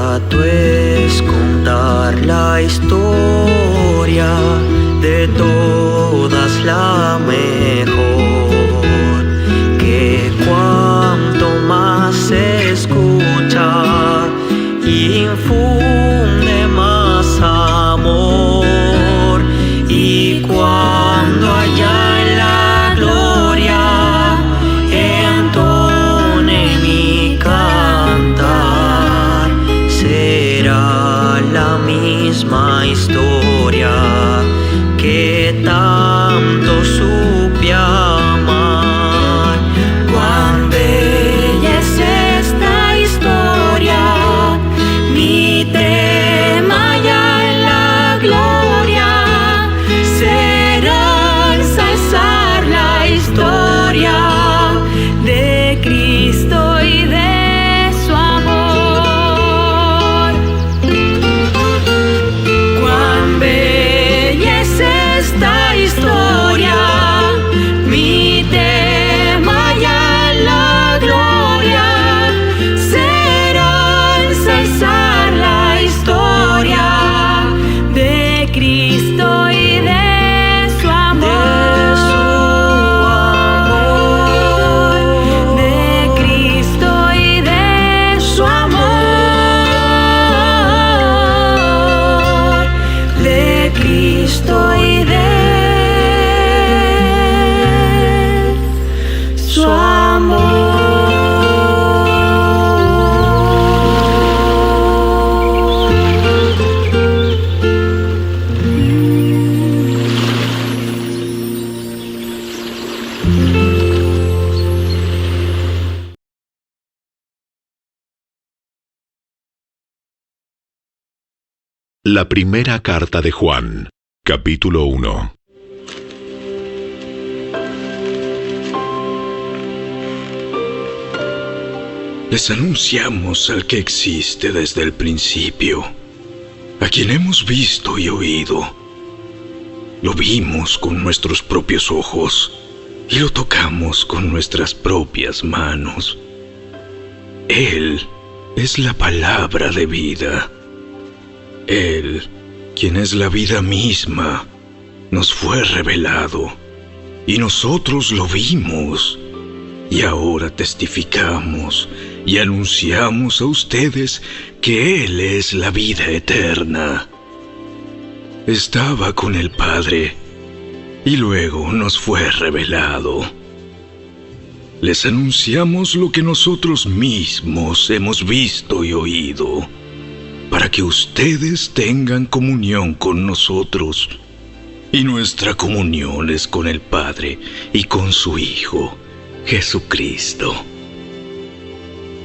grato es contar la historia, de todas la mejor, que cuanto más se escucha, infunde más amor. Y cuando allá en la gloria entone mi cantar, será la misma historia que tanto supe amar. Cuán bella es esta historia, mi tema ya en la gloria será ensalzar la historia de Cristo y de su amor. Cuán bella es esta historia, mi tema ya en la gloria será ensalzar la historia de Cristo y de su amor, de Cristo y de su amor, de Cristo y de su amor. La primera carta de Juan, capítulo 1. Les anunciamos al que existe desde el principio, a quien hemos visto y oído. Lo vimos con nuestros propios ojos y lo tocamos con nuestras propias manos. Él es la palabra de vida. Él, quien es la vida misma, nos fue revelado y nosotros lo vimos. Y ahora testificamos y anunciamos a ustedes que Él es la vida eterna. Estaba con el Padre y luego nos fue revelado. Les anunciamos lo que nosotros mismos hemos visto y oído, para que ustedes tengan comunión con nosotros. Y nuestra comunión es con el Padre y con su Hijo, Jesucristo.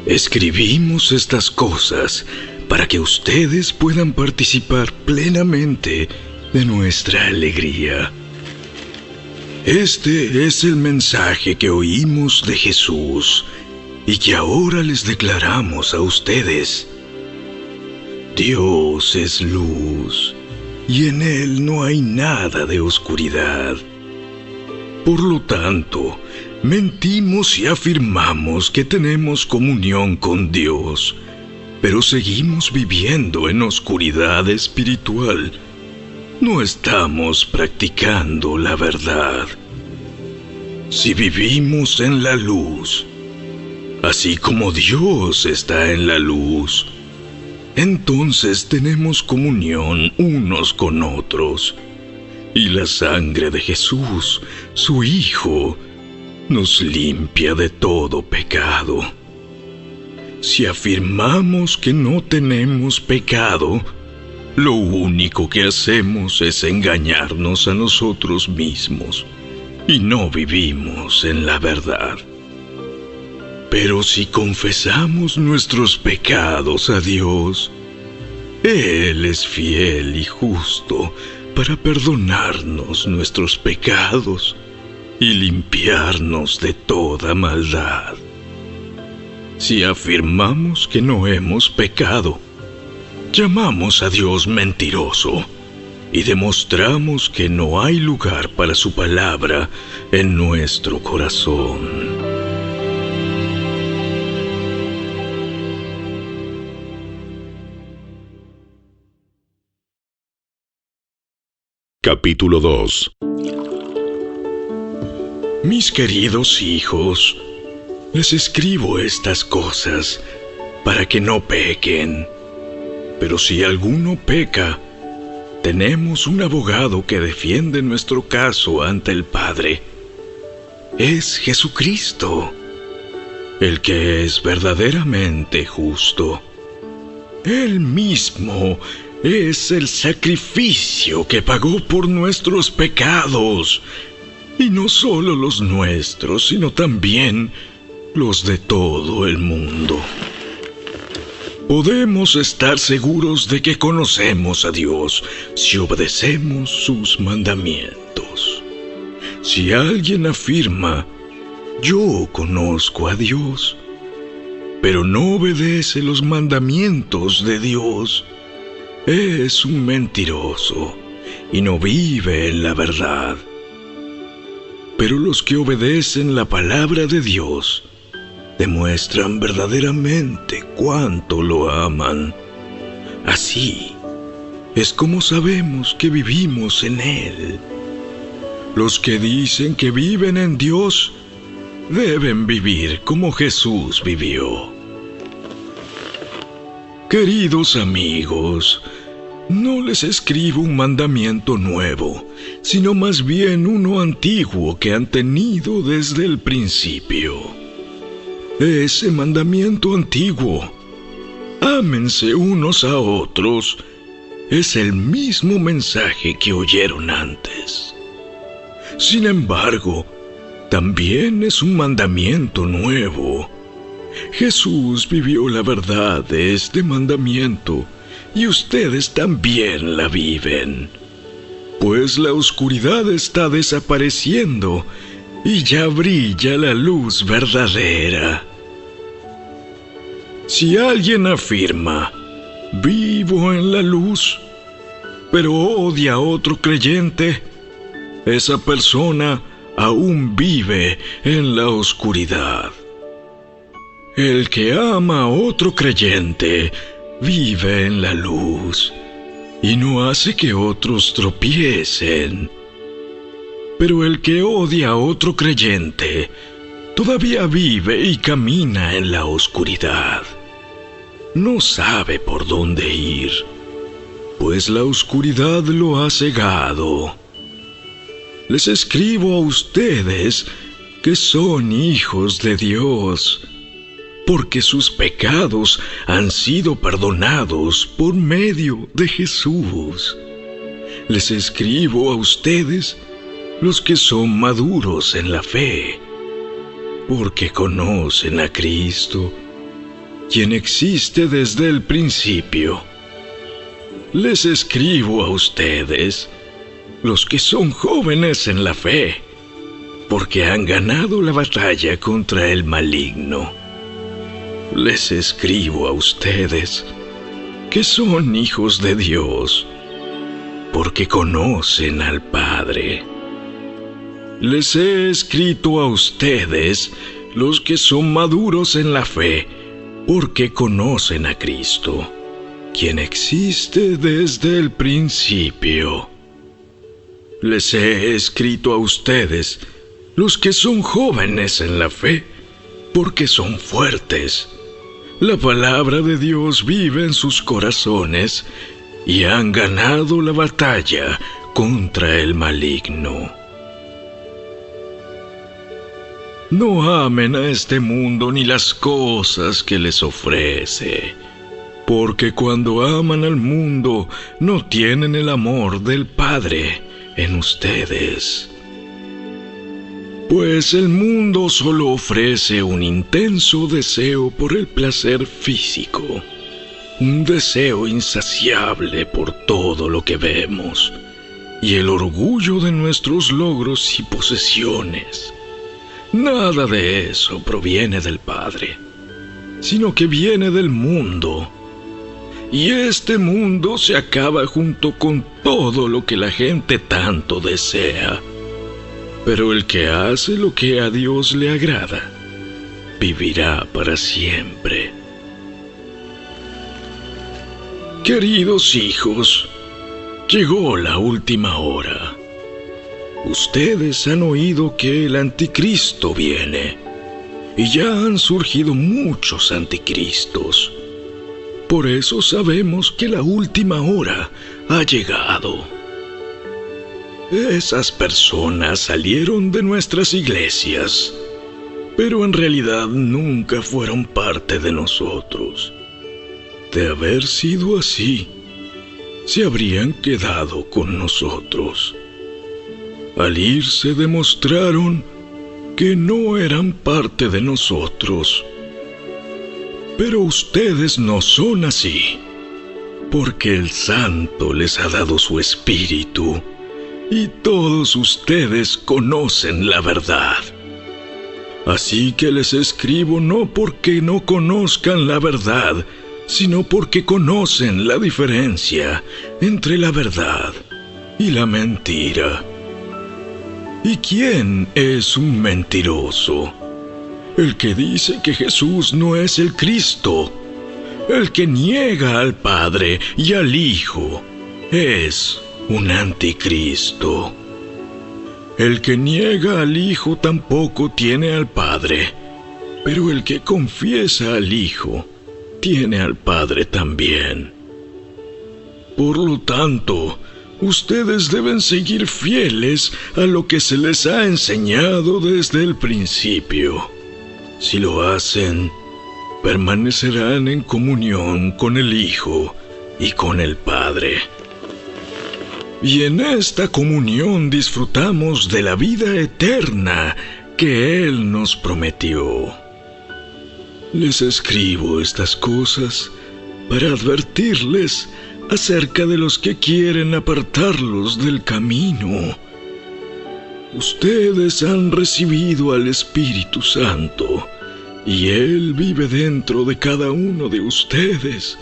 Escribimos estas cosas para que ustedes puedan participar plenamente de nuestra alegría. Este es el mensaje que oímos de Jesús y que ahora les declaramos a ustedes. Dios es luz y en Él no hay nada de oscuridad. Por lo tanto, mentimos y afirmamos que tenemos comunión con Dios, pero seguimos viviendo en oscuridad espiritual. No estamos practicando la verdad. Si vivimos en la luz, así como Dios está en la luz, entonces tenemos comunión unos con otros. Y la sangre de Jesús, su Hijo, nos limpia de todo pecado. Si afirmamos que no tenemos pecado, lo único que hacemos es engañarnos a nosotros mismos y no vivimos en la verdad. Pero si confesamos nuestros pecados a Dios, Él es fiel y justo para perdonarnos nuestros pecados y limpiarnos de toda maldad. Si afirmamos que no hemos pecado, llamamos a Dios mentiroso y demostramos que no hay lugar para su palabra en nuestro corazón. Capítulo 2. Mis queridos hijos, les escribo estas cosas para que no pequen. Pero si alguno peca, tenemos un abogado que defiende nuestro caso ante el Padre. Es Jesucristo, el que es verdaderamente justo. Él mismo es el sacrificio que pagó por nuestros pecados, y no solo los nuestros, sino también los de todo el mundo. Podemos estar seguros de que conocemos a Dios si obedecemos sus mandamientos. Si alguien afirma, yo conozco a Dios, pero no obedece los mandamientos de Dios, es un mentiroso y no vive en la verdad. Pero los que obedecen la palabra de Dios demuestran verdaderamente cuánto lo aman. Así es como sabemos que vivimos en Él. Los que dicen que viven en Dios deben vivir como Jesús vivió. Queridos amigos, no les escribo un mandamiento nuevo, sino más bien uno antiguo que han tenido desde el principio. Ese mandamiento antiguo, ámense unos a otros, es el mismo mensaje que oyeron antes. Sin embargo, también es un mandamiento nuevo. Jesús vivió la verdad de este mandamiento y ustedes también la viven. Pues la oscuridad está desapareciendo y ya brilla la luz verdadera. Si alguien afirma, vivo en la luz, pero odia a otro creyente, esa persona aún vive en la oscuridad. El que ama a otro creyente vive en la luz y no hace que otros tropiecen. Pero el que odia a otro creyente todavía vive y camina en la oscuridad. No sabe por dónde ir, pues la oscuridad lo ha cegado. Les escribo a ustedes que son hijos de Dios, porque sus pecados han sido perdonados por medio de Jesús. Les escribo a ustedes, los que son maduros en la fe, porque conocen a Cristo, quien existe desde el principio. Les escribo a ustedes, los que son jóvenes en la fe, porque han ganado la batalla contra el maligno. Les escribo a ustedes, que son hijos de Dios, porque conocen al Padre. Les he escrito a ustedes, los que son maduros en la fe, porque conocen a Cristo, quien existe desde el principio. Les he escrito a ustedes, los que son jóvenes en la fe, porque son fuertes. La palabra de Dios vive en sus corazones y han ganado la batalla contra el maligno. No amen a este mundo ni las cosas que les ofrece, porque cuando aman al mundo no tienen el amor del Padre en ustedes. Pues el mundo solo ofrece un intenso deseo por el placer físico, un deseo insaciable por todo lo que vemos, y el orgullo de nuestros logros y posesiones. Nada de eso proviene del Padre, sino que viene del mundo. Y este mundo se acaba junto con todo lo que la gente tanto desea. Pero el que hace lo que a Dios le agrada, vivirá para siempre. Queridos hijos, Llegó la última hora. Ustedes han oído que el anticristo viene, y ya han surgido muchos anticristos. Por eso sabemos que la última hora ha llegado. Esas personas salieron de nuestras iglesias, pero en realidad nunca fueron parte de nosotros. De haber sido así, se habrían quedado con nosotros. Al irse demostraron que no eran parte de nosotros. Pero ustedes no son así, porque el Santo les ha dado su Espíritu, y todos ustedes conocen la verdad. Así que les escribo no porque no conozcan la verdad, sino porque conocen la diferencia entre la verdad y la mentira. ¿Y quién es un mentiroso? El que dice que Jesús no es el Cristo. El que niega al Padre y al Hijo es un anticristo. El que niega al Hijo tampoco tiene al Padre, pero el que confiesa al Hijo tiene al Padre también. Por lo tanto, ustedes deben seguir fieles a lo que se les ha enseñado desde el principio. Si lo hacen, permanecerán en comunión con el Hijo y con el Padre. Y en esta comunión disfrutamos de la vida eterna que Él nos prometió. Les escribo estas cosas para advertirles acerca de los que quieren apartarlos del camino. Ustedes han recibido al Espíritu Santo, y Él vive dentro de cada uno de ustedes.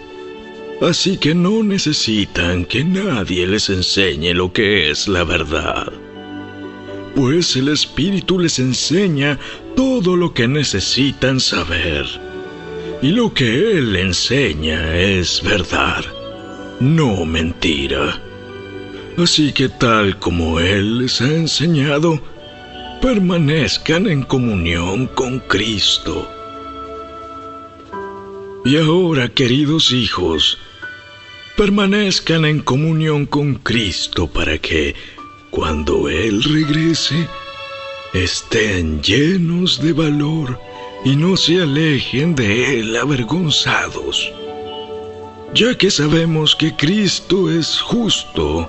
Así que no necesitan que nadie les enseñe lo que es la verdad, pues el Espíritu les enseña todo lo que necesitan saber. Y lo que Él enseña es verdad, no mentira. Así que tal como Él les ha enseñado, permanezcan en comunión con Cristo. Y ahora, queridos hijos, permanezcan en comunión con Cristo para que, cuando Él regrese, estén llenos de valor y no se alejen de Él avergonzados. Ya que sabemos que Cristo es justo,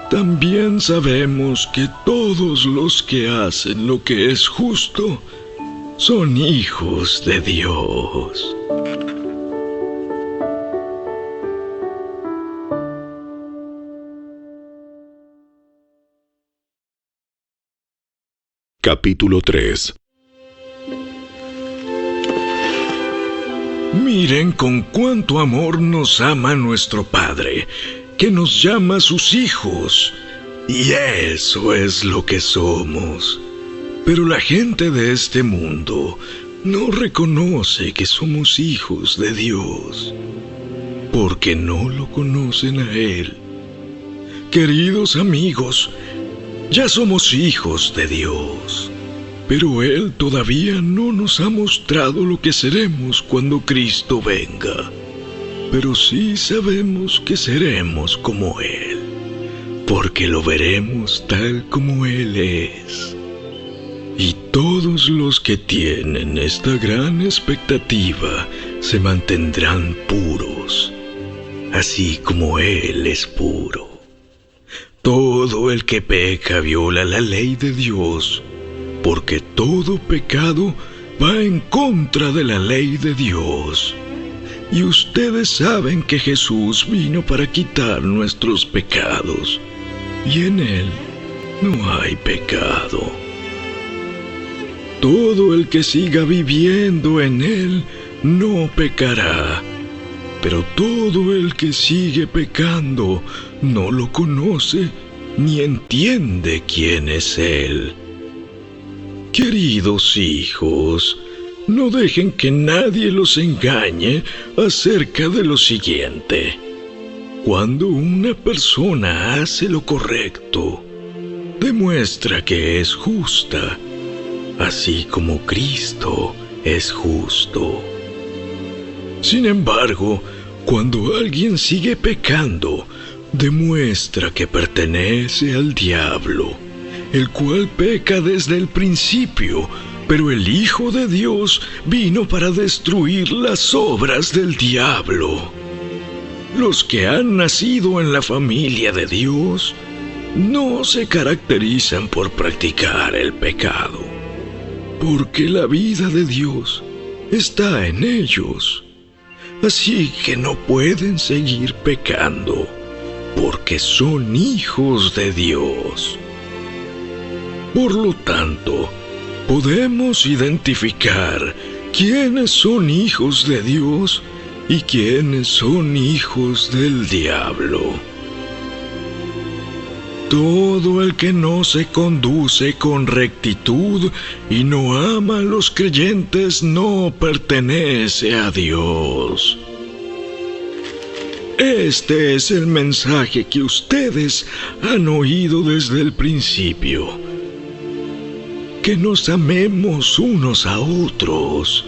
también sabemos que todos los que hacen lo que es justo son hijos de Dios. Capítulo 3. Miren con cuánto amor nos ama nuestro Padre, que nos llama sus hijos, y eso es lo que somos. Pero la gente de este mundo no reconoce que somos hijos de Dios, porque no lo conocen a Él. Queridos amigos, ya somos hijos de Dios, pero Él todavía no nos ha mostrado lo que seremos cuando Cristo venga. Pero sí sabemos que seremos como Él, porque lo veremos tal como Él es. Y todos los que tienen esta gran expectativa se mantendrán puros, así como Él es puro. Todo el que peca viola la ley de Dios, porque todo pecado va en contra de la ley de Dios. Y ustedes saben que Jesús vino para quitar nuestros pecados, y en Él no hay pecado. Todo el que siga viviendo en Él no pecará, pero todo el que sigue pecando no lo conoce ni entiende quién es Él. Queridos hijos, no dejen que nadie los engañe acerca de lo siguiente. Cuando una persona hace lo correcto, demuestra que es justa, así como Cristo es justo. Sin embargo, cuando alguien sigue pecando, demuestra que pertenece al diablo, el cual peca desde el principio, pero el Hijo de Dios vino para destruir las obras del diablo. Los que han nacido en la familia de Dios no se caracterizan por practicar el pecado, porque la vida de Dios está en ellos. Así que no pueden seguir pecando, porque son hijos de Dios. Por lo tanto, podemos identificar quiénes son hijos de Dios y quiénes son hijos del diablo. Todo el que no se conduce con rectitud y no ama a los creyentes no pertenece a Dios. Este es el mensaje que ustedes han oído desde el principio: que nos amemos unos a otros.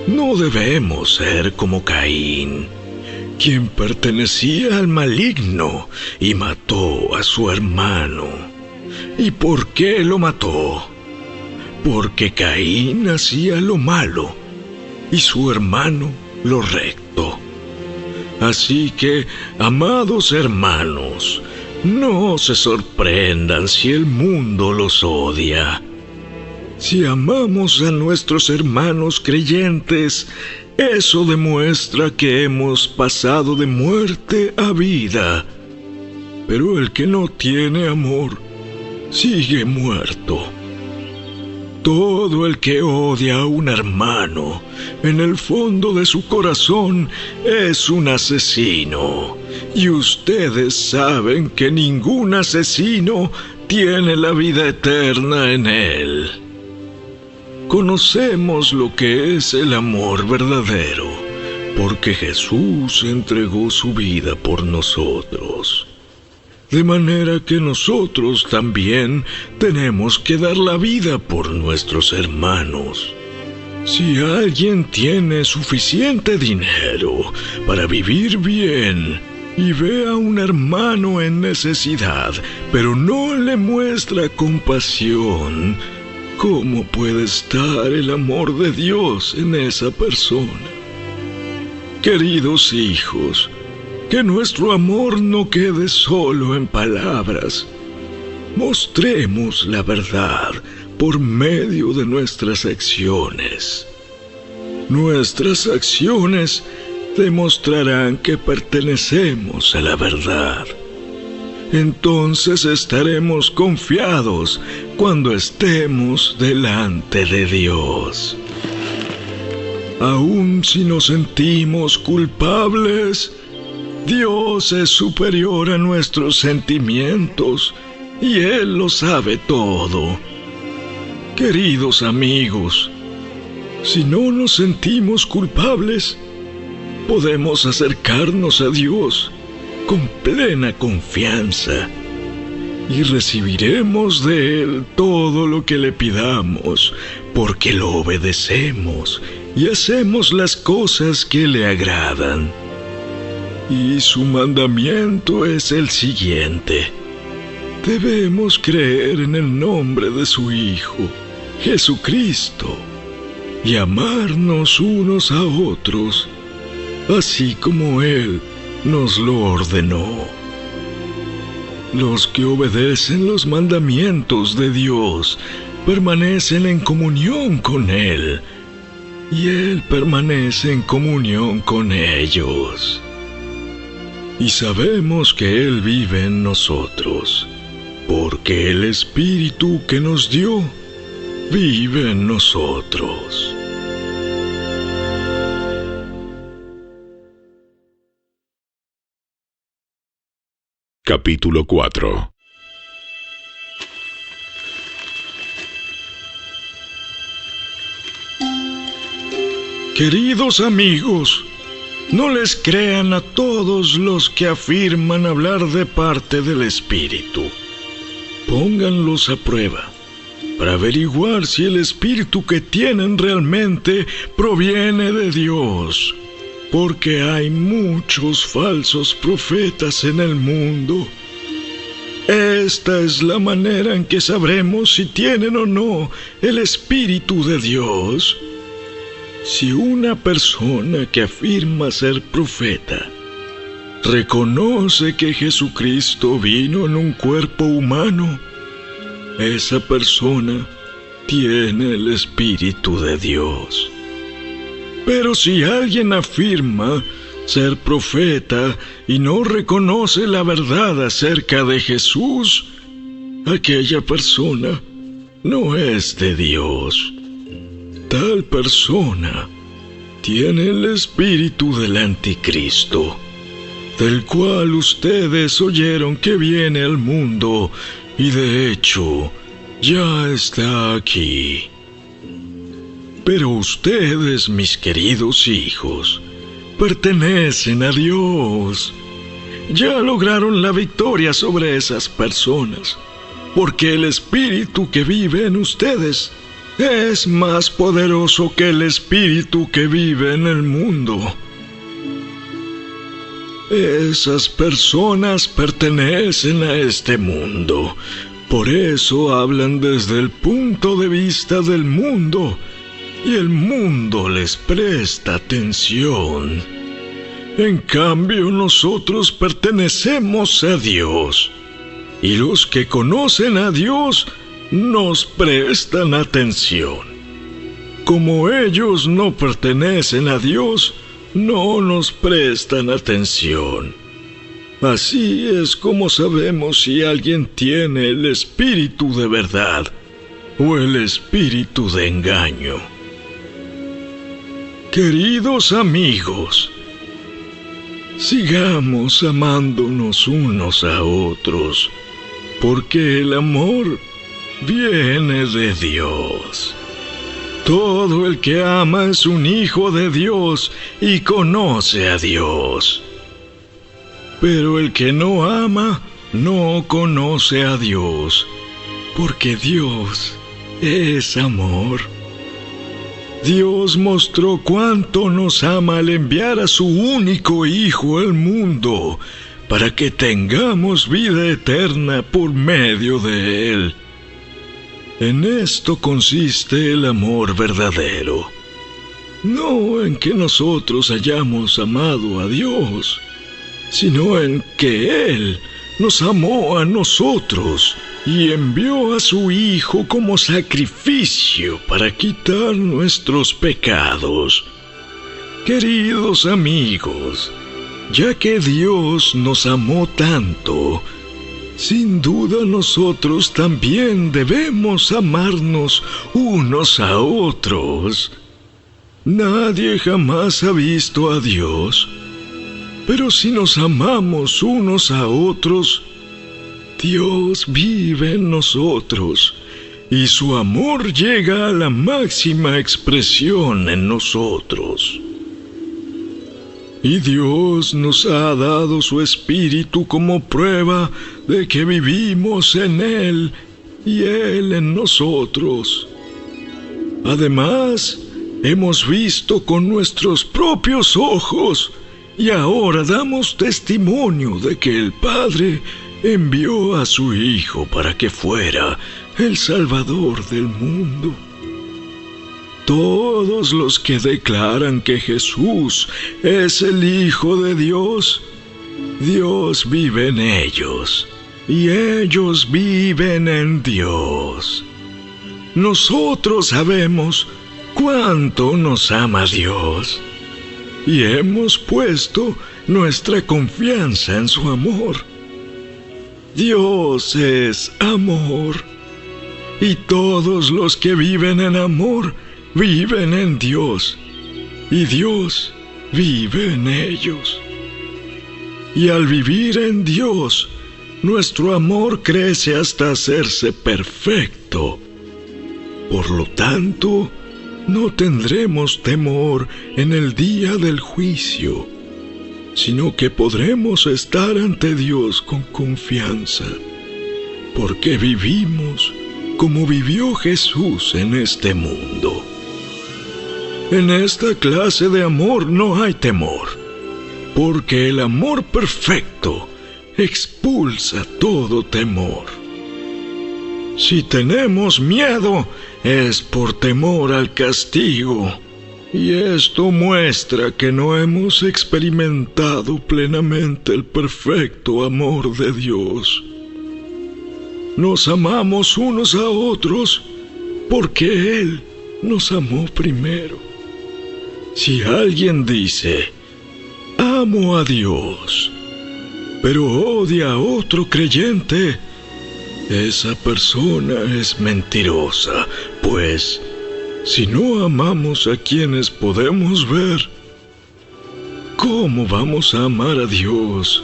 No debemos ser como Caín, quien pertenecía al maligno y mató a su hermano. ¿Y por qué lo mató? Porque Caín hacía lo malo y su hermano lo recto. Así que, amados hermanos, no se sorprendan si el mundo los odia. Si amamos a nuestros hermanos creyentes, eso demuestra que hemos pasado de muerte a vida. Pero el que no tiene amor sigue muerto. Todo el que odia a un hermano, en el fondo de su corazón, es un asesino. Y ustedes saben que ningún asesino tiene la vida eterna en él. Conocemos lo que es el amor verdadero, porque Jesús entregó su vida por nosotros. De manera que nosotros también tenemos que dar la vida por nuestros hermanos. Si alguien tiene suficiente dinero para vivir bien y ve a un hermano en necesidad, pero no le muestra compasión, ¿cómo puede estar el amor de Dios en esa persona? Queridos hijos, que nuestro amor no quede solo en palabras. Mostremos la verdad por medio de nuestras acciones. Nuestras acciones demostrarán que pertenecemos a la verdad. Entonces estaremos confiados cuando estemos delante de Dios. Aun si nos sentimos culpables, Dios es superior a nuestros sentimientos y Él lo sabe todo. Queridos amigos, si no nos sentimos culpables, podemos acercarnos a Dios con plena confianza y recibiremos de Él todo lo que le pidamos, porque lo obedecemos y hacemos las cosas que le agradan. Y su mandamiento es el siguiente: debemos creer en el nombre de su Hijo, Jesucristo, y amarnos unos a otros, así como Él nos lo ordenó. Los que obedecen los mandamientos de Dios permanecen en comunión con Él, y Él permanece en comunión con ellos. Y sabemos que Él vive en nosotros, porque el Espíritu que nos dio vive en nosotros. Capítulo 4. Queridos amigos, No les crean a todos los que afirman hablar de parte del Espíritu. Pónganlos a prueba para averiguar si el Espíritu que tienen realmente proviene de Dios, porque hay muchos falsos profetas en el mundo. Esta es la manera en que sabremos si tienen o no el Espíritu de Dios. Si una persona que afirma ser profeta reconoce que Jesucristo vino en un cuerpo humano, esa persona tiene el Espíritu de Dios. Pero si alguien afirma ser profeta y no reconoce la verdad acerca de Jesús, aquella persona no es de Dios. Tal persona tiene el espíritu del anticristo, del cual ustedes oyeron que viene al mundo y de hecho ya está aquí. Pero ustedes, mis queridos hijos, pertenecen a Dios. Ya lograron la victoria sobre esas personas, porque el espíritu que vive en ustedes es más poderoso que el espíritu que vive en el mundo. Esas personas pertenecen a este mundo, por eso hablan desde el punto de vista del mundo, y el mundo les presta atención. En cambio, nosotros pertenecemos a Dios, y los que conocen a Dios nos prestan atención. Como ellos no pertenecen a Dios, no nos prestan atención. Así es como sabemos si alguien tiene el espíritu de verdad o el espíritu de engaño. Queridos amigos, sigamos amándonos unos a otros, porque el amor viene de Dios. Todo el que ama es un hijo de Dios y conoce a Dios. Pero el que no ama no conoce a Dios, porque Dios es amor. Dios mostró cuánto nos ama al enviar a su único Hijo al mundo, para que tengamos vida eterna por medio de Él. En esto consiste el amor verdadero, no en que nosotros hayamos amado a Dios, sino en que Él nos amó a nosotros y envió a su Hijo como sacrificio para quitar nuestros pecados. Queridos amigos, ya que Dios nos amó tanto, sin duda nosotros también debemos amarnos unos a otros. Nadie jamás ha visto a Dios, pero si nos amamos unos a otros, Dios vive en nosotros y su amor llega a la máxima expresión en nosotros. Y Dios nos ha dado su Espíritu como prueba de que vivimos en Él y Él en nosotros. Además, hemos visto con nuestros propios ojos y ahora damos testimonio de que el Padre envió a su Hijo para que fuera el Salvador del mundo. Todos los que declaran que Jesús es el Hijo de Dios, Dios vive en ellos, y ellos viven en Dios. Nosotros sabemos cuánto nos ama Dios, y hemos puesto nuestra confianza en su amor. Dios es amor, y todos los que viven en amor viven en Dios, y Dios vive en ellos. Y al vivir en Dios, nuestro amor crece hasta hacerse perfecto. Por lo tanto, no tendremos temor en el día del juicio, sino que podremos estar ante Dios con confianza, porque vivimos como vivió Jesús en este mundo. En esta clase de amor no hay temor, porque el amor perfecto expulsa todo temor. Si tenemos miedo, es por temor al castigo, y esto muestra que no hemos experimentado plenamente el perfecto amor de Dios. Nos amamos unos a otros porque Él nos amó primero. Si alguien dice, amo a Dios, pero odia a otro creyente, esa persona es mentirosa, pues si no amamos a quienes podemos ver, ¿cómo vamos a amar a Dios,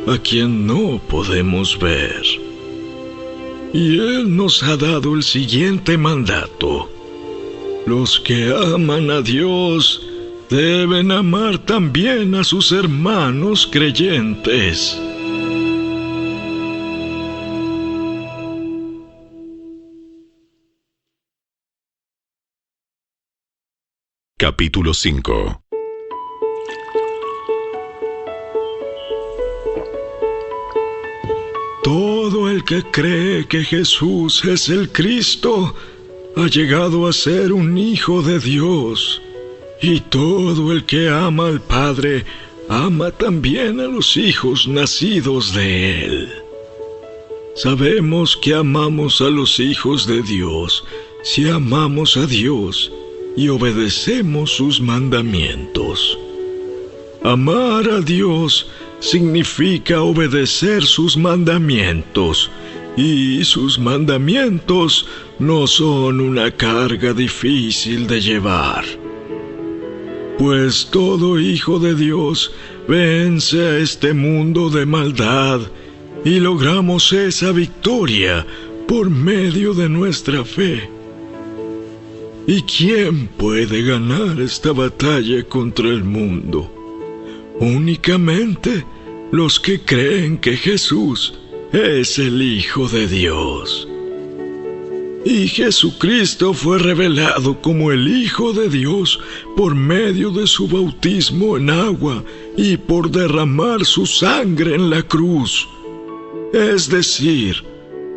a quien no podemos ver? Y Él nos ha dado el siguiente mandato: los que aman a Dios deben amar también a sus hermanos creyentes. Capítulo 5. Todo el que cree que Jesús es el Cristo ha llegado a ser un hijo de Dios, y todo el que ama al Padre ama también a los hijos nacidos de Él. Sabemos que amamos a los hijos de Dios si amamos a Dios y obedecemos sus mandamientos. Amar a Dios significa obedecer sus mandamientos, y sus mandamientos no son una carga difícil de llevar. Pues todo hijo de Dios vence a este mundo de maldad, y logramos esa victoria por medio de nuestra fe. ¿Y quién puede ganar esta batalla contra el mundo? Únicamente los que creen que Jesús es el Hijo de Dios. Y Jesucristo fue revelado como el Hijo de Dios por medio de su bautismo en agua y por derramar su sangre en la cruz. Es decir,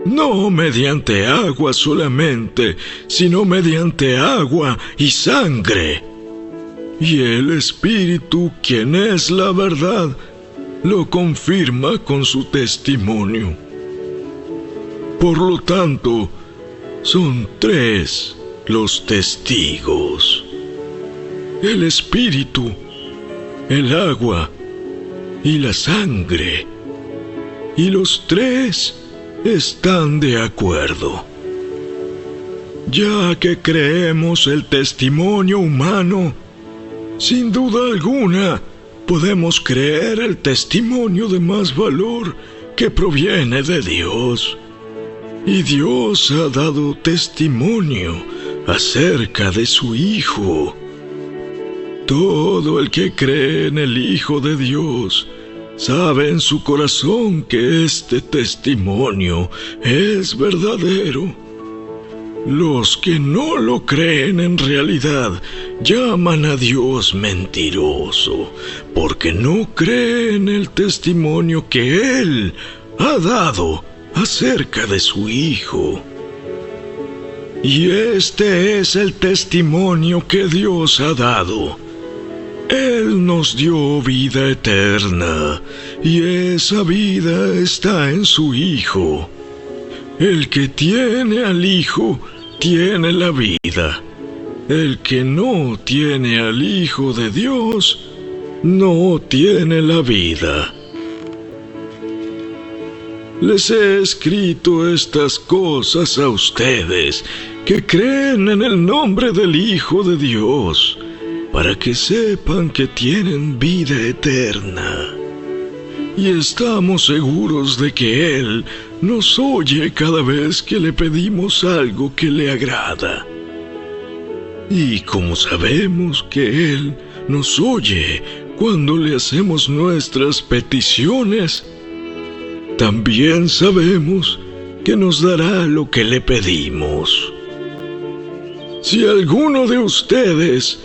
no mediante agua solamente, sino mediante agua y sangre. Y el Espíritu, quien es la verdad, lo confirma con su testimonio. Por lo tanto, son 3 los testigos: el Espíritu, el agua y la sangre. Y los 3 están de acuerdo. Ya que creemos el testimonio humano, sin duda alguna podemos creer el testimonio de más valor que proviene de Dios. Y Dios ha dado testimonio acerca de su Hijo. Todo el que cree en el Hijo de Dios sabe en su corazón que este testimonio es verdadero. Los que no lo creen en realidad llaman a Dios mentiroso, porque no creen el testimonio que Él ha dado acerca de su Hijo. Y este es el testimonio que Dios ha dado: Él nos dio vida eterna, y esa vida está en su Hijo. El que tiene al Hijo tiene la vida. El que no tiene al Hijo de Dios no tiene la vida. Les he escrito estas cosas a ustedes que creen en el nombre del Hijo de Dios, para que sepan que tienen vida eterna. Y estamos seguros de que Él nos oye cada vez que le pedimos algo que le agrada. Y como sabemos que Él nos oye cuando le hacemos nuestras peticiones, también sabemos que nos dará lo que le pedimos. Si alguno de ustedes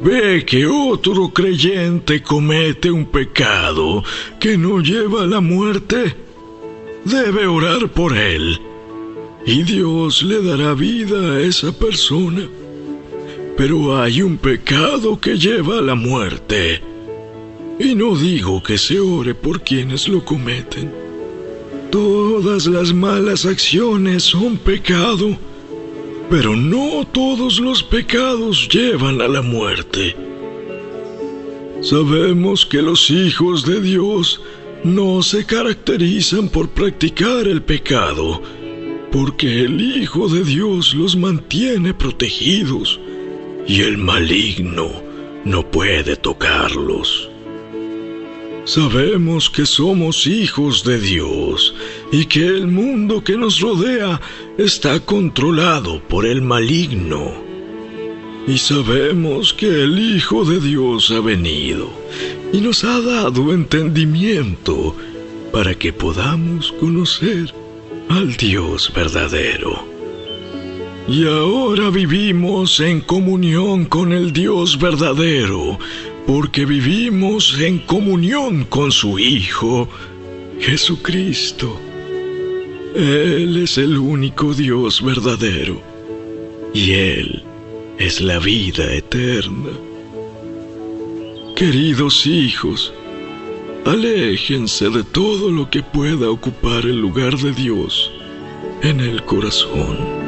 ve que otro creyente comete un pecado que no lleva a la muerte, debe orar por él, y Dios le dará vida a esa persona. Pero hay un pecado que lleva a la muerte, y no digo que se ore por quienes lo cometen. Todas las malas acciones son pecado, pero no todos los pecados llevan a la muerte. Sabemos que los hijos de Dios no se caracterizan por practicar el pecado, porque el Hijo de Dios los mantiene protegidos y el maligno no puede tocarlos. Sabemos que somos hijos de Dios y que el mundo que nos rodea está controlado por el maligno. Y sabemos que el Hijo de Dios ha venido y nos ha dado entendimiento para que podamos conocer al Dios verdadero. Y ahora vivimos en comunión con el Dios verdadero, porque vivimos en comunión con su Hijo, Jesucristo. Él es el único Dios verdadero, y Él es la vida eterna. Queridos hijos, aléjense de todo lo que pueda ocupar el lugar de Dios en el corazón.